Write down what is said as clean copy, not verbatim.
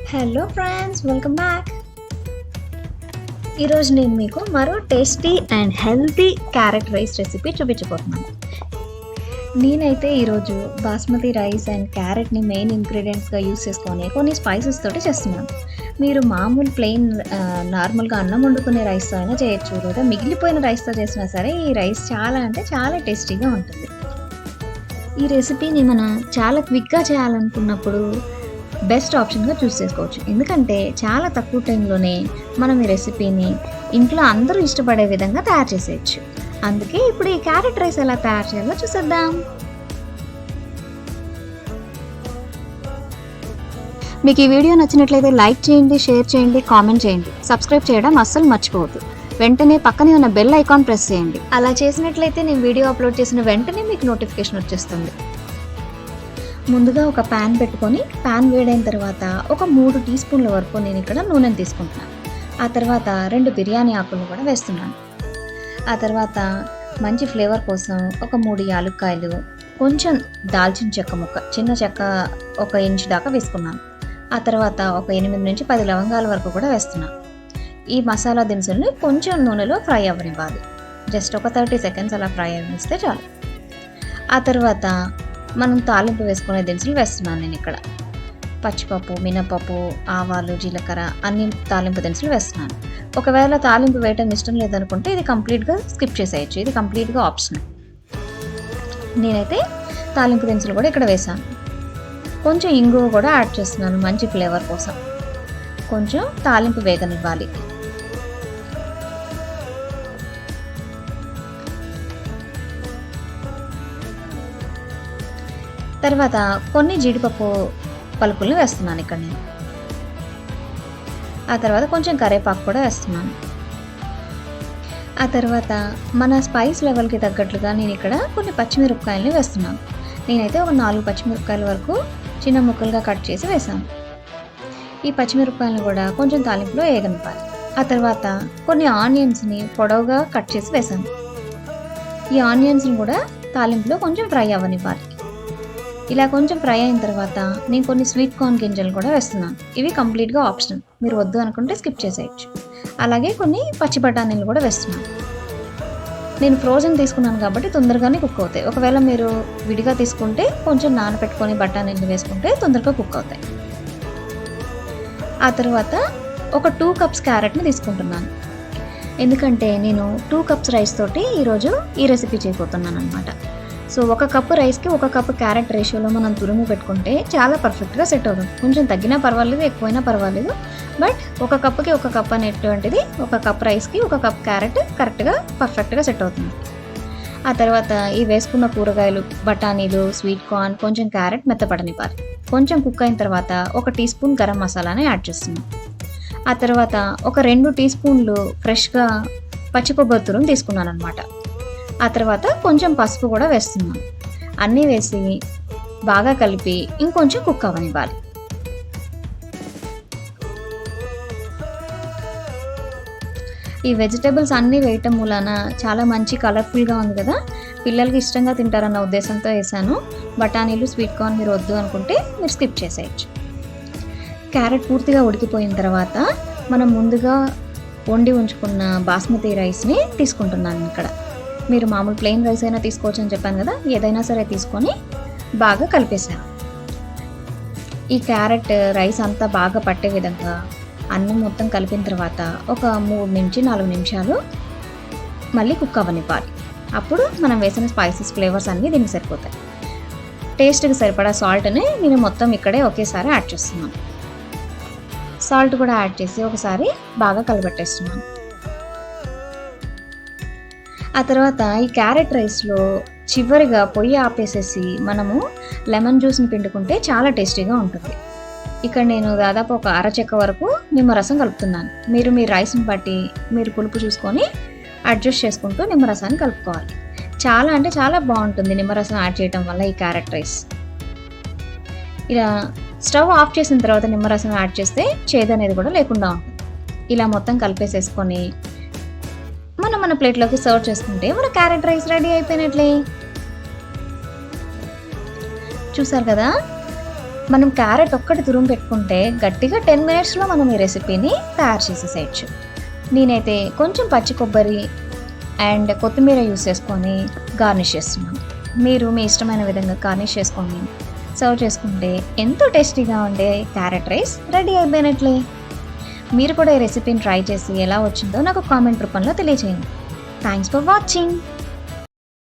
Hello friends, welcome back. ఈరోజు నేను మీకు మరో tasty and healthy carrot rice recipe చూపించబోతున్నాను. నేనైతే ఈరోజు బాస్మతి రైస్ అండ్ క్యారెట్ని మెయిన్ ఇంగ్రీడియంట్స్గా యూస్ చేసుకొని కొన్ని స్పైసెస్ తోటి చేస్తున్నాను. మీరు మామూలు ప్లెయిన్ నార్మల్గా అన్నం వండుకునే రైస్తో అయినా చేయొచ్చు, లేదా మిగిలిపోయిన రైస్తో చేసినా సరే ఈ రైస్ చాలా అంటే చాలా టేస్టీగా ఉంటుంది. ఈ రెసిపీని మనం చాలా క్విక్గా చేయాలనుకున్నప్పుడు బెస్ట్ ఆప్షన్గా చూస్ చేసుకోవచ్చు. ఎందుకంటే చాలా తక్కువ టైంలోనే మనం ఈ రెసిపీని ఇంట్లో అందరూ ఇష్టపడే విధంగా తయారు చేసేయచ్చు. అందుకే ఇప్పుడు ఈ క్యారెట్ రైస్ ఎలా తయారు చేయాలో చూసేద్దాం. మీకు ఈ వీడియో నచ్చినట్లయితే లైక్ చేయండి, షేర్ చేయండి, కామెంట్ చేయండి. సబ్స్క్రైబ్ చేయడం అస్సలు మర్చిపోవద్దు. వెంటనే పక్కనే ఉన్న బెల్ ఐకాన్ ప్రెస్ చేయండి. అలా చేసినట్లయితే నేను వీడియో అప్లోడ్ చేసిన వెంటనే మీకు నోటిఫికేషన్ వచ్చేస్తుంది. ముందుగా ఒక ప్యాన్ పెట్టుకొని ప్యాన్ వేడైన తర్వాత ఒక 3 టీ స్పూన్ల వరకు నేను ఇక్కడ నూనెను తీసుకుంటున్నాను. ఆ తర్వాత 2 బిర్యానీ ఆకులను కూడా వేస్తున్నాను. ఆ తర్వాత మంచి ఫ్లేవర్ కోసం ఒక 3 యాలుక్కాయలు, కొంచెం దాల్చిన చెక్క ముక్క, చిన్న చెక్క 1 ఇంచు దాకా వేసుకున్నాను. ఆ తర్వాత ఒక 8 నుంచి 10 లవంగాల వరకు కూడా వేస్తున్నాను. ఈ మసాలా దినుసుల్ని కొంచెం నూనెలో ఫ్రై అవ్వనివ్వాలి. జస్ట్ ఒక 30 సెకండ్స్ అలా ఫ్రై అవ్వనిస్తే చాలు. ఆ తర్వాత మనం తాలింపు వేసుకునే దినుసులు వేస్తున్నాను. నేను ఇక్కడ పచ్చిపప్పు, మినపప్పు, ఆవాలు, జీలకర్ర అన్ని తాలింపు దినుసులు వేస్తున్నాను. ఒకవేళ తాలింపు వేయటం ఇష్టం లేదనుకుంటే ఇది కంప్లీట్గా స్కిప్ చేసేయచ్చు. ఇది కంప్లీట్గా ఆప్షనల్. నేనైతే తాలింపు దినుసులు కూడా ఇక్కడ వేసాను. కొంచెం ఇంగువ కూడా యాడ్ చేస్తున్నాను మంచి ఫ్లేవర్ కోసం. కొంచెం తాలింపు వేగనివ్వాలి. తర్వాత కొన్ని జీడిపప్పు పలుకులను వేస్తున్నాను ఇక్కడ నేను. ఆ తర్వాత కొంచెం కరివేపాకు కూడా వేస్తున్నాను. ఆ తర్వాత మన స్పైస్ లెవెల్కి తగ్గట్లుగా నేను ఇక్కడ కొన్ని పచ్చిమిరపకాయలని వేస్తున్నాను. నేనైతే ఒక 4 పచ్చిమిరపకాయల వరకు చిన్న ముక్కలుగా కట్ చేసి వేసాను. ఈ పచ్చిమిరపకాయలను కూడా కొంచెం తాలింపులో వేగనివ్వాలి. ఆ తర్వాత కొన్ని ఆనియన్స్ని పొడవుగా కట్ చేసి వేసాను. ఈ ఆనియన్స్ని కూడా తాలింపులో కొంచెం ఫ్రై అవ్వనివ్వాలి. ఇలా కొంచెం ఫ్రై అయిన తర్వాత నేను కొన్ని స్వీట్ కార్న్ గింజలు కూడా వేస్తున్నాను. ఇవి కంప్లీట్గా ఆప్షనల్, మీరు వద్దు అనుకుంటే స్కిప్ చేసేయచ్చు. అలాగే కొన్ని పచ్చి బఠానీలు కూడా వేస్తున్నాను. నేను ఫ్రోజన్ తీసుకున్నాను కాబట్టి తొందరగానే కుక్ అవుతాయి. ఒకవేళ మీరు విడిగా తీసుకుంటే కొంచెం నానబెట్టుకొని బఠానీలు వేసుకుంటే తొందరగా కుక్ అవుతాయి. ఆ తర్వాత ఒక 2 కప్స్ క్యారెట్ని తీసుకుంటున్నాను. ఎందుకంటే నేను 2 కప్స్ రైస్ తోటి ఈరోజు ఈ రెసిపీ చేయబోతున్నాను అనమాట. సో 1 కప్పు రైస్కి 1 కప్పు క్యారెట్ రేషియోలో మనం తురుము పెట్టుకుంటే చాలా పర్ఫెక్ట్గా సెట్ అవుతుంది. కొంచెం తగ్గినా పర్వాలేదు, ఎక్కువైనా పర్వాలేదు. బట్ 1 కప్పుకి 1 కప్ అనేటువంటిది 1 కప్ రైస్కి 1 కప్ క్యారెట్ కరెక్ట్గా పర్ఫెక్ట్గా సెట్ అవుతుంది. ఆ తర్వాత ఈ వేసుకున్న కూరగాయలు, బఠానీలు, స్వీట్ కార్న్, కొంచెం క్యారెట్ మెత్తపడనివ్వాలి. కొంచెం కుక్ అయిన తర్వాత 1 టీ స్పూన్ గరం మసాలాని యాడ్ చేస్తున్నాం. ఆ తర్వాత ఒక 2 టీ స్పూన్లు ఫ్రెష్గా పచ్చి కొబ్బరి తురుము తీసుకున్నాను అనమాట. ఆ తర్వాత కొంచెం పసుపు కూడా వేస్తున్నాం. అన్నీ వేసి బాగా కలిపి ఇంకొంచెం కుక్ అవ్వనివ్వాలి. ఈ వెజిటేబుల్స్ అన్నీ వేయటం మూలాన చాలా మంచి కలర్ఫుల్గా ఉంది కదా, పిల్లలకి ఇష్టంగా తింటారన్న ఉద్దేశంతో వేసాను. బఠానీలు, స్వీట్ కార్న్ మీరు వద్దు అనుకుంటే మీరు స్కిప్ చేసేయచ్చు. క్యారెట్ పూర్తిగా ఉడికిపోయిన తర్వాత మనం ముందుగా వండి ఉంచుకున్న బాస్మతి రైస్ని తీసుకుంటున్నాను ఇక్కడ. మీరు మామూలు ప్లెయిన్ రైస్ అయినా తీసుకోవచ్చు అని చెప్పాను కదా, ఏదైనా సరే తీసుకొని బాగా కలిపేసాను. ఈ క్యారెట్ రైస్ అంతా బాగా పట్టే విధంగా అన్నం మొత్తం కలిపిన తర్వాత ఒక 3 నుంచి 4 నిమిషాలు మళ్ళీ కుక్ అవ్వనివ్వాలి. అప్పుడు మనం వేసిన స్పైసెస్, ఫ్లేవర్స్ అన్నీ దీనికి సరిపోతాయి. టేస్ట్కి సరిపడా సాల్ట్ని నేను మొత్తం ఇక్కడే ఒకేసారి యాడ్ చేస్తున్నాను. సాల్ట్ కూడా యాడ్ చేసి ఒకసారి బాగా కలిపెట్టేస్తున్నాను. ఆ తర్వాత ఈ క్యారెట్ రైస్లో చివరిగా పొయ్యి ఆపేసేసి మనము లెమన్ జ్యూస్ని పిండుకుంటే చాలా టేస్టీగా ఉంటుంది. ఇక్కడ నేను దాదాపు ఒక అరచెక్క వరకు నిమ్మరసం కలుపుతున్నాను. మీరు మీ రైస్ని బట్టి మీరు పులుపు చూసుకొని అడ్జస్ట్ చేసుకుంటూ నిమ్మరసాన్ని కలుపుకోవాలి. చాలా అంటే చాలా బాగుంటుంది నిమ్మరసం యాడ్ చేయడం వల్ల ఈ క్యారెట్ రైస్. ఇలా స్టవ్ ఆఫ్ చేసిన తర్వాత నిమ్మరసం యాడ్ చేస్తే చేదు అనేది కూడా లేకుండా ఉంటుంది. ఇలా మొత్తం కలిపేసేసుకొని మన ప్లేట్లోకి సర్వ్ చేసుకుంటే మన క్యారెట్ రైస్ రెడీ అయిపోయినట్లే. చూసారు కదా, మనం క్యారెట్ ఒక్కటి తురుము పెట్టుకుంటే గట్టిగా 10 మినిట్స్లో మనం ఈ రెసిపీని తయారు చేసేసేయచ్చు. నేనైతే కొంచెం పచ్చి కొబ్బరి అండ్ కొత్తిమీర యూస్ చేసుకొని గార్నిష్ చేస్తున్నాను. మీరు మీ ఇష్టమైన విధంగా గార్నిష్ చేసుకొని సర్వ్ చేసుకుంటే ఎంతో టేస్టీగా ఉండే క్యారెట్ రైస్ రెడీ అయిపోయినట్లే. మీరు కూడా ఈ రెసిపీని ట్రై చేసి ఎలా వచ్చిందో నాకు కామెంట్ రూపంలో తెలియజేయండి. Thanks for watching.